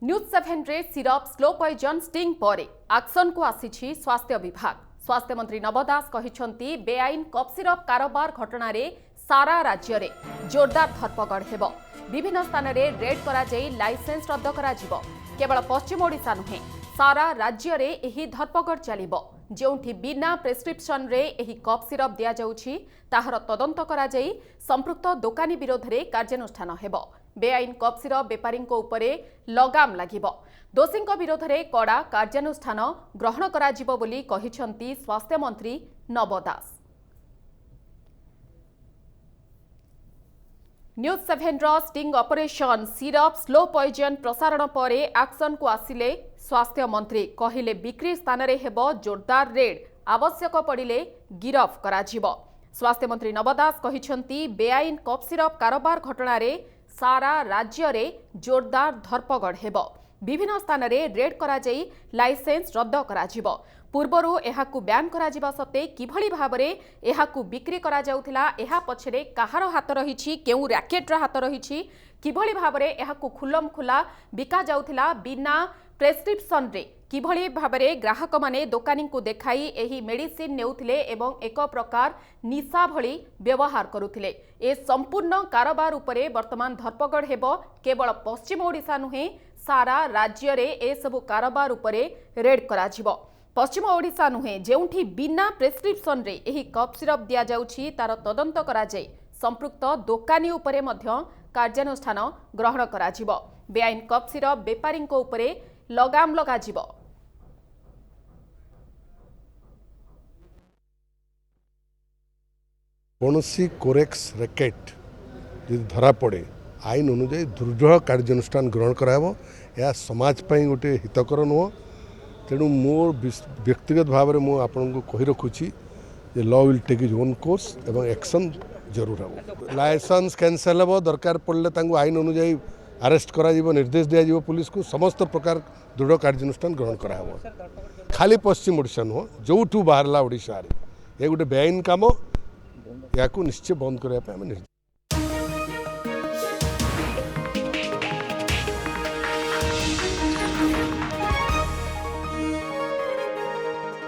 News 7 रे syrup slow poison sting पर action को आसी स्वास्थ्य विभाग। स्वास्थ्य मंत्री नव दास कहिसंती बेआईन कफ सिरप कारोबार घटना रे सारा राज्य रे जोरदार धरपकड़ हेबो। विभिन्न स्थान रे रेड करा जाई लाइसेंस रद्द करा जिवो। केवल पश्चिम ओडिशा नुहे सारा राज्य रे एही धरपकड़ चलिबो। जोंठी बिना प्रेस्क्रिप्शन रे एही कफ सिरप दिया जाउछि ताहार तदंत करा जाई संपृक्त दोकानी विरोध रे कार्यानुष्ठान हेबो। बेआईन कफ सिरप बेपारी उपरे लगाम लागिबो। दोषी विरोध रे कड़ा कार्यानुष्ठान ग्रहण करा जिवो बोली कहिसंती स्वास्थ्य मंत्री नव दास। न्यूज 7 रो sting operation syrup slow poison प्रसारण पर एक्शन को आसिले स्वास्थ्य मंत्री कहिले बिक्री स्थान रे हेबो जोरदार रेड, आवश्यक पड़िले गिरफ करा जिवो। स्वास्थ्य मंत्री नव दास कहिसंती बेआईन कफ सिरप कारोबार घटना रे सारा राज्य रे जोरदार धरपकड़ हेबो। विभिन्न स्थान रे रेड करा जाई लाइसेंस रद्द करा जिवो। पूर्वरु एहाकु बैन करा जिबा सत्ते किभଳି भाबरे एहाकु बिक्री करा जाउथिला, एहा पछरे काहार हाथ रहिछि, केउ रैकेटर हाथ रहिछि, किभଳି भाबरे एहाकु खुलम खुला बिका जाउथिला बिना प्रेस्क्रिप्शन रे, किभଳି भाबरे ग्राहक माने दोकानी को देखाई एही मेडिसिन नेउथिले एवं एक प्रकार निशा भଳି व्यवहार करुथिले। ए संपूर्ण कारोबार उपरे वर्तमान धरपकड़ हेबो। केवल पश्चिम ओडिशा नुहे सारा राज्य रे ए सबु कारोबार उपरे रेड करा जिवो। पश्चिम ओडिशा नुहे जेउठी बिना प्रेस्क्रिप्शन रे एही कफ सिरप दिया जाउछि तार तदंत करा जाय संपृक्त दोकानी उपरे मध्य कार्यानुष्ठान ग्रहण करा जिवो। बेआईन कफ सिरप बेपारी उपरे लगाम लगा जिवो। कौनसी कोरेक्स रैकेट यदि धरा पड़े आईन अनुजाई दृढ़ कार्यानुष्ठान ग्रहण कराब। यह समाज पाई गोटे हितकर नुह। तेणु मोर व्यक्तिगत भाव में मुझे आपन को कही रखुची जे law will take its own course एवं एक्शन जरूर हम। लाइसेंस कैंसल हे दरकार पड़े आईन अनुजाई अरेस्ट करा निर्देश दिया जाव। पुलिस को समस्त प्रकार दृढ़ कार्यानुष्ठान ग्रहण कराब। खाली पश्चिम ओडिशा नुह जो बाहरला ओडिशा ये गोटे बेआईन काम या निश्चय बंद करने निर्देश।